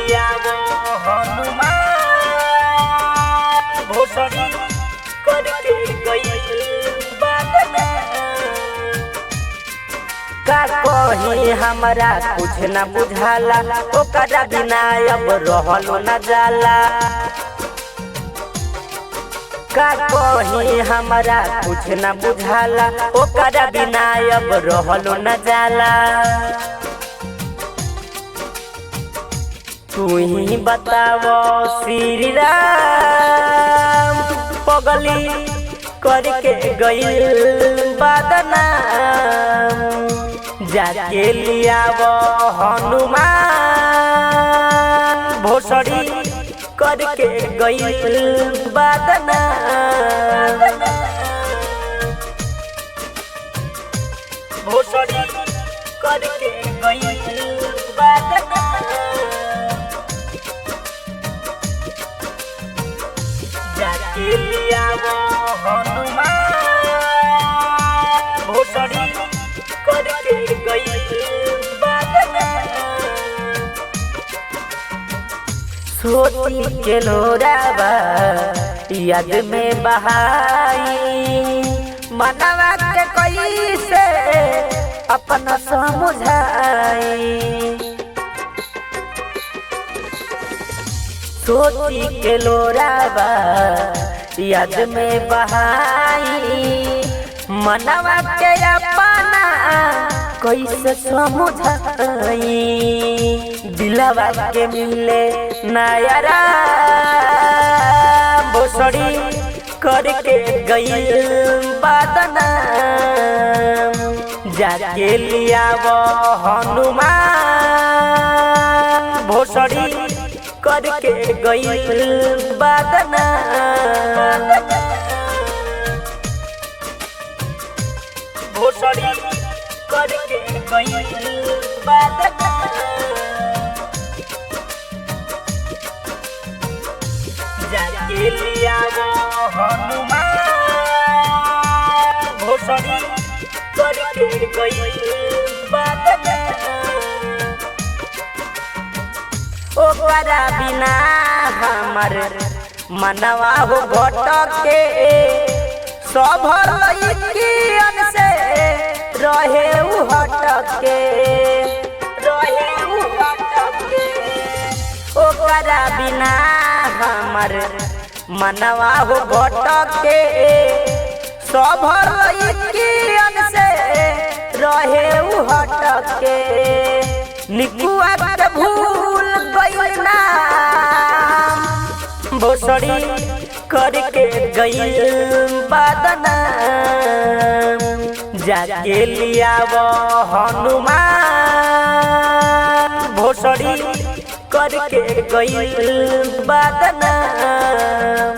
लिया वो हनुमान भोसड़ी करके गई बदनाम। का कही हमरा कुछ न बुझाला, ओकरा बिना अब रहलो न जाला। का कही हमरा कुछ न बुझाला, ओकरा बिना अब रहलो न जाला। तू ही बतावो श्री राम पगली करके गइल बदनाम। जाके लियावो हनुमान भोसड़ी करके गइल बदनाम। भोसड़ी करके गइल बदनाम। जाके लियावो हनुमान भोसड़ी करके गइल बदनाम। सोची के लोरावा याद में बहाई, मनवा के कैसे अपना समझाई। सोची के लोरावा याद में बहाई, मनवा के अपना कैसे समझाई। दिलवा के मिले नायरा भोसड़ी करके गइल बदनाम। जाके लियावो हनुमान भोसड़ी करके गइल बदनाम। भोसड़ी करके गइल बदनाम। जाके लियावो हनुमान भोसड़ी करके गइल बदनाम। ओकरा बिना हमर मनवा हो भटके, सब लइकियन से रहे उ हटके, रहे उ हटके। ओकरा बिना हमर मनवा हो भटके, सब लइकियन से रहे उ हटके। निकुआ के भूल गइल नाम भोसड़ी करके गइल बदनाम। जाके लियावो हनुमान भोसड़ी करके गइल बदनाम।